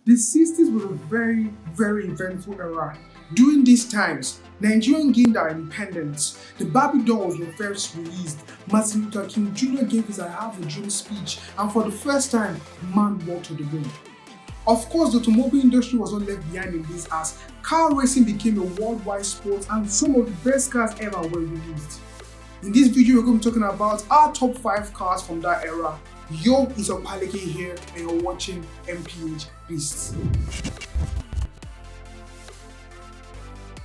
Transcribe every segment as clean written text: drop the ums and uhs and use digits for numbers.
The 60s was a very, very eventful era. During these times, Nigeria gained our independence. The Barbie dolls were first released. Martin Luther King Jr. gave his I Have a Dream speech, and for the first time, man walked to the moon. Of course, the automobile industry was not left behind in this as car racing became a worldwide sport and some of the best cars ever were released. In this video, we're going to be talking about our top 5 cars from that era. Yo, it's Opaleke here and you're watching MPH Beasts.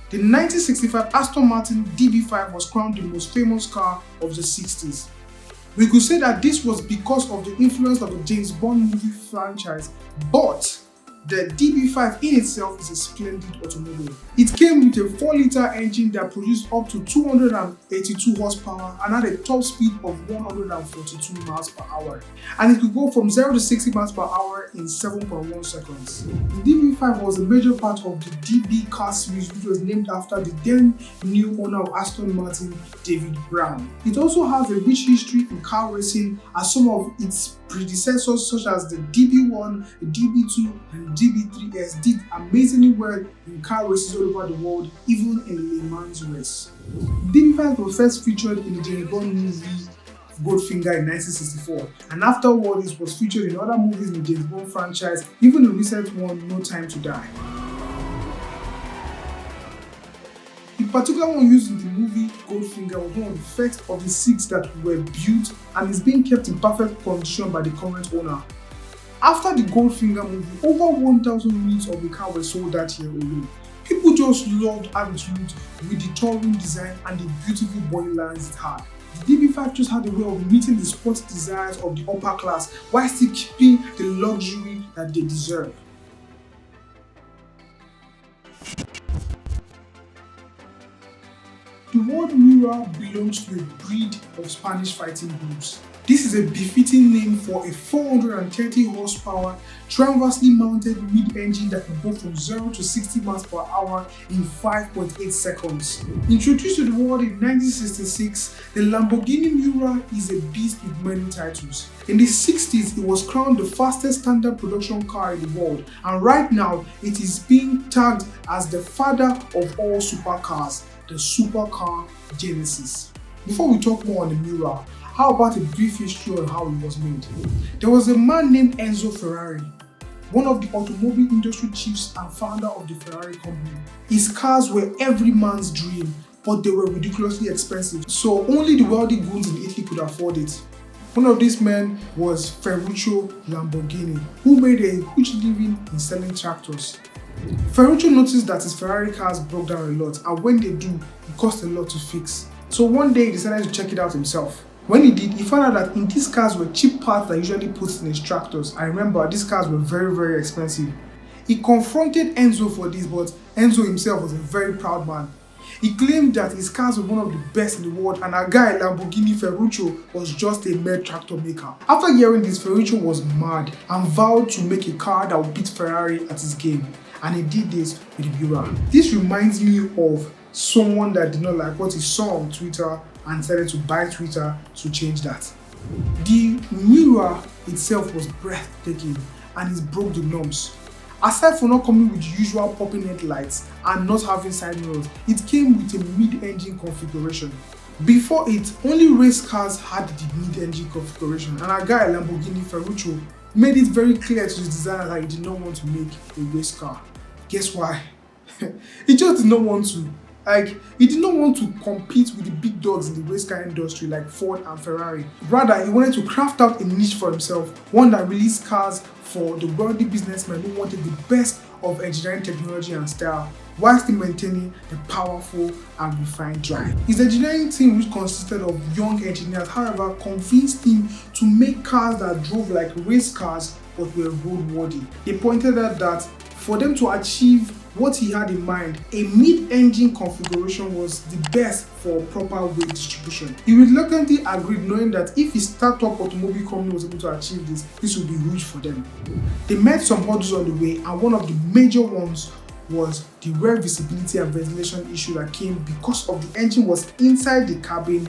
The 1965 Aston Martin DB5 was crowned the most famous car of the 60s. We could say that this was because of the influence of the James Bond movie franchise, but the DB5 in itself is a splendid automobile. It came with a 4-liter engine that produced up to 282 horsepower and had a top speed of 142 miles per hour. And it could go from 0 to 60 miles per hour in 7.1 seconds. The DB5 was a major part of the DB car series, which was named after the then new owner of Aston Martin, David Brown. It also has a rich history in car racing as some of its predecessors such as the DB1, the DB2 and DB3S did amazingly well in car races all over the world, even in the Le Mans race. DB5 was first featured in the James Bond movie Goldfinger in 1964, and afterward it was featured in other movies in the James Bond franchise, even the recent one No Time to Die. The particular one used in the movie Goldfinger was one of the first of the 6 that were built and is being kept in perfect condition by the current owner. After the Goldfinger movie, over 1,000 units of the car were sold that year alone. People just loved how it looked with the touring design and the beautiful body lines it had. The DB5 just had a way of meeting the sports desires of the upper class while still keeping the luxury that they deserve. The word Miura belongs to a breed of Spanish fighting bulls. This is a befitting name for a 430 horsepower, transversely mounted mid-engine that can go from 0 to 60 miles per hour in 5.8 seconds. Introduced to the world in 1966, the Lamborghini Miura is a beast with many titles. In the 60s, it was crowned the fastest standard production car in the world, and right now it is being tagged as the father of all supercars, the supercar genesis. Before we talk more on the Miura, how about a brief history on how it was made? There was a man named Enzo Ferrari, one of the automobile industry chiefs and founder of the Ferrari company. His cars were every man's dream, but they were ridiculously expensive, so only the wealthy goons in Italy could afford it. One of these men was Ferruccio Lamborghini, who made a huge living in selling tractors. Ferruccio noticed that his Ferrari cars broke down a lot, and when they do, it cost a lot to fix. So one day he decided to check it out himself. When he did, he found out that in these cars were cheap parts that usually put in his tractors. I remember these cars were very, very expensive. He confronted Enzo for this, but Enzo himself was a very proud man. He claimed that his cars were one of the best in the world and a guy, Lamborghini Ferruccio, was just a mere tractor maker. After hearing this, Ferruccio was mad and vowed to make a car that would beat Ferrari at his game. And he did this with the Miura. This reminds me of someone that did not like what he saw on Twitter and decided to buy Twitter to change that. The Miura itself was breathtaking and it broke the norms. Aside from not coming with the usual popping headlights and not having side mirrors, it came with a mid-engine configuration. Before it, only race cars had the mid-engine configuration, and a guy, Lamborghini Ferruccio, made it very clear to his designer that he did not want to make a race car. Guess why? He just did not want to. He did not want to compete with the big dogs in the race car industry like Ford and Ferrari. Rather, he wanted to craft out a niche for himself, one that released cars for the wealthy businessmen who wanted the best of engineering technology and style, while still maintaining the powerful and refined drive. His engineering team, which consisted of young engineers, however, convinced him to make cars that drove like race cars but were roadworthy. They pointed out that for them to achieve what he had in mind, a mid-engine configuration was the best for proper weight distribution. He reluctantly agreed, knowing that if his startup automobile company was able to achieve this would be huge for them. They met some hurdles on the way, and one of the major ones was the rear visibility and ventilation issue that came because of the engine was inside the cabin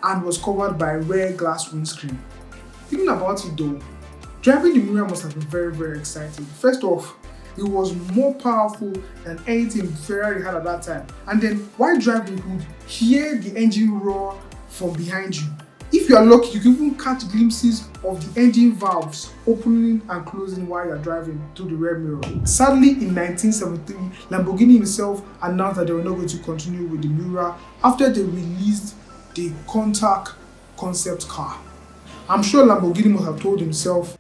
and was covered by a rear glass windscreen. Thinking about it though, driving the Miura must have been very, very exciting. First off, It was more powerful than anything Ferrari had at that time. And then while driving, you could hear the engine roar from behind you. If you are lucky, you can even catch glimpses of the engine valves opening and closing while you are driving through the rear mirror. Sadly, in 1973, Lamborghini himself announced that they were not going to continue with the Miura after they released the Countach concept car. I'm sure Lamborghini must have told himself,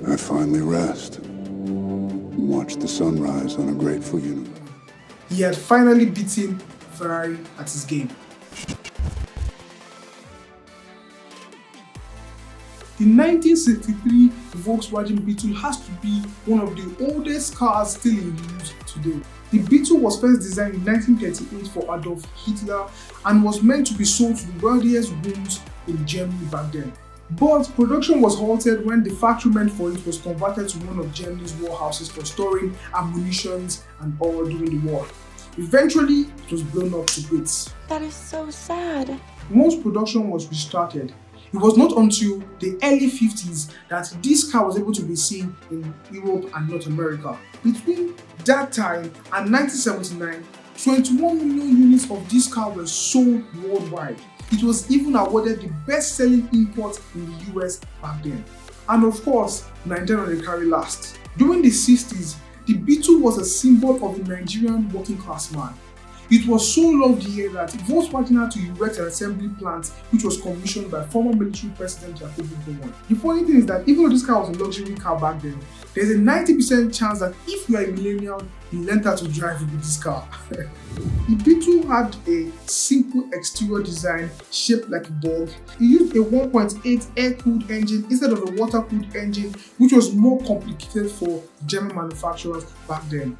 I finally rest and watch the sunrise on a grateful universe. He had finally beaten Ferrari at his game. The 1963 Volkswagen B2 has to be one of the oldest cars still in use today. The B2 was first designed in 1938 for Adolf Hitler and was meant to be sold to the wealthiest homes in Germany back then. But production was halted when the factory meant for it was converted to one of Germany's warehouses for storing ammunition and all during the war. Eventually, it was blown up to bits. That is so sad. Once production was restarted, it was not until the early 50s that this car was able to be seen in Europe and North America. Between that time and 1979, 21 million units of this car were sold worldwide. It was even awarded the best-selling import in the US back then. And of course, Nigeria didn't carry last. During the 60s, the B2 was a symbol of the Nigerian working class man. It was so loved here that Volkswagen had to erect an assembly plant which was commissioned by former military president Cobra. The funny thing is that even though this car was a luxury car back then, there's a 90% chance that if you are a millennial, you learned how to drive with this car. The B2 had a simple exterior design shaped like a bug. It used a 1.8 air-cooled engine instead of a water-cooled engine, which was more complicated for German manufacturers back then.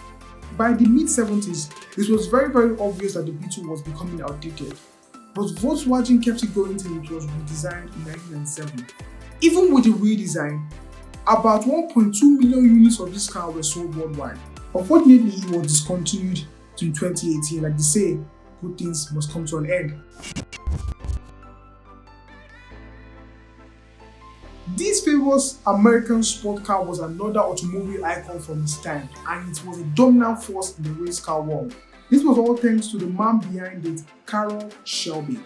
By the mid-70s, it was very obvious that the B2 was becoming outdated, but Volkswagen kept it going till it was redesigned in 1997. Even with the redesign, about 1.2 million units of this car were sold worldwide. Unfortunately, it was discontinued in 2018. Like they say, good things must come to an end. This famous American sport car was another automobile icon from its time, and it was a dominant force in the race car world. This was all thanks to the man behind it, Carroll Shelby.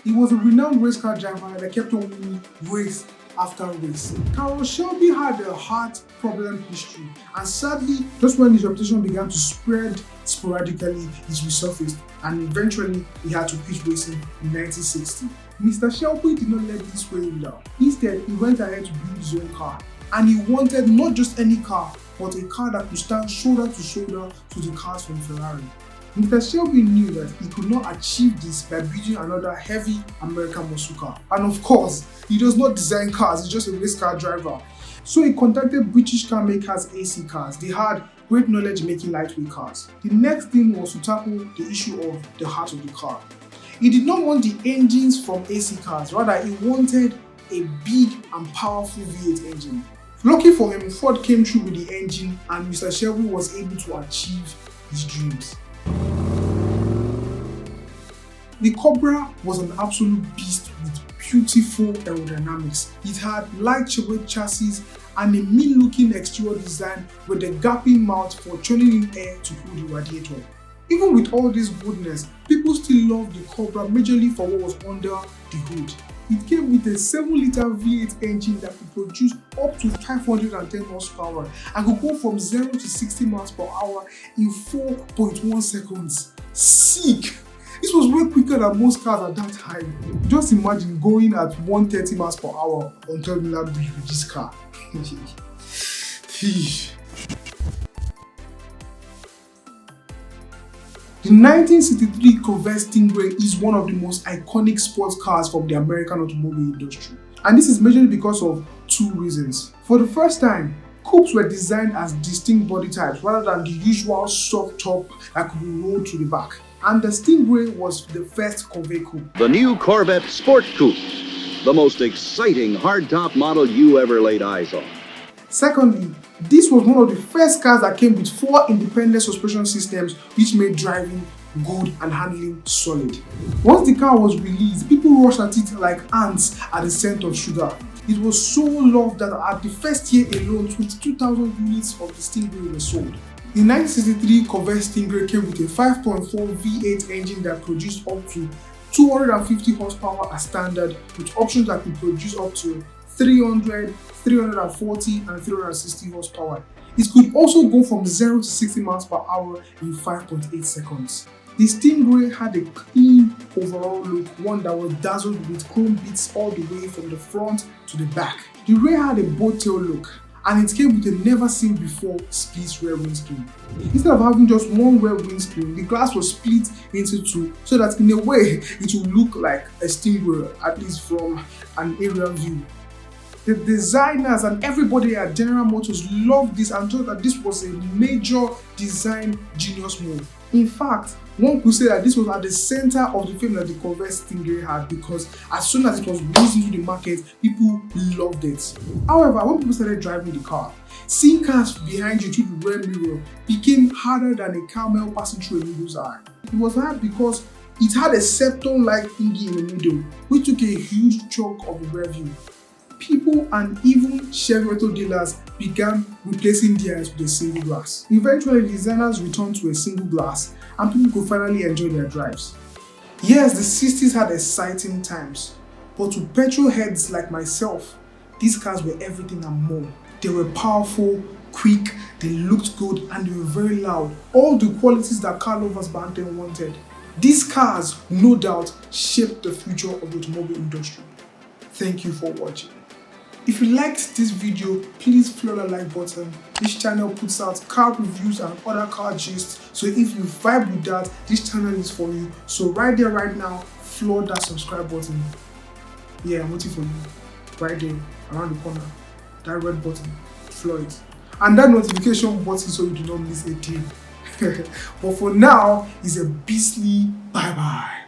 He was a renowned race car driver that kept on winning race after race. Carroll Shelby had a heart problem history, and sadly, just when his reputation began to spread sporadically, he resurfaced, and eventually he had to quit racing in 1960. Mr. Shelby did not let this weigh him down. Instead, he went ahead to build his own car, and he wanted not just any car, but a car that could stand shoulder to shoulder to the cars from Ferrari. Mr. Shelby knew that he could not achieve this by building another heavy American muscle car. And of course, he does not design cars, he's just a race car driver. So he contacted British car makers AC Cars. They had great knowledge making lightweight cars. The next thing was to tackle the issue of the heart of the car. He did not want the engines from AC Cars, rather he wanted a big and powerful V8 engine. Lucky for him, Ford came through with the engine and Mr. Shelby was able to achieve his dreams. The Cobra was an absolute beast with beautiful aerodynamics. It had lightweight chassis and a mean-looking exterior design with a gaping mouth for churning in air to cool the radiator. Even with all this goodness, people still loved the Cobra majorly for what was under the hood. It came with a 7-liter V8 engine that could produce up to 510 horsepower and could go from 0 to 60 miles per hour in 4.1 seconds. Sick! This was way quicker than most cars at that time. Just imagine going at 130 miles per hour on terminal bridge with this car. The 1963 Corvette Stingray is one of the most iconic sports cars from the American automobile industry. And this is majorly because of two reasons. For the first time, coupes were designed as distinct body types rather than the usual soft top that could be rolled to the back. And the Stingray was the first Corvette coupe. The new Corvette Sport Coupe, the most exciting hardtop model you ever laid eyes on. Secondly, this was one of the first cars that came with 4 independent suspension systems which made driving good and handling solid. Once the car was released, people rushed at it like ants at the scent of sugar. It was so loved that at the first year alone, 22,000 units of the Stingray were sold. The 1963 Corvette Stingray came with a 5.4 V8 engine that produced up to 250 horsepower as standard, with options that could produce up to 300, 340 and 360 horsepower. It could also go from 0 to 60 miles per hour in 5.8 seconds. The Stingray had a clean overall look, one that was dazzled with chrome bits all the way from the front to the back. The rear had a boat tail look, and it came with a never seen before split rear windscreen. Instead of having just one rear windscreen, the glass was split into two, so that in a way it would look like a Stingray, at least from an aerial view. The designers and everybody at General Motors loved this and thought that this was a major design genius move. In fact, one could say that this was at the center of the fame that the Corvette Stingray had, because as soon as it was released into the market, people loved it. However, when people started driving the car, seeing cars behind you through the rear mirror became harder than a camel passing through a needle's eye. It was hard because it had a septon-like thingy in the middle, which took a huge chunk of the rear view. People and even Chevy auto dealers began replacing theirs with a single glass. Eventually, the designers returned to a single glass and people could finally enjoy their drives. Yes, the 60s had exciting times, but to petrol heads like myself, these cars were everything and more. They were powerful, quick, they looked good, and they were very loud. All the qualities that car lovers back then wanted. These cars, no doubt, shaped the future of the automobile industry. Thank you for watching. If you liked this video, please flood the like button. This channel puts out car reviews and other car gists, so if you vibe with that, this channel is for you. So right there, right now, flood that subscribe button. Yeah, I'm waiting for you. Right there, around the corner. That red button, flood it. And that notification button so you do not miss a thing. But for now, it's a beastly bye-bye.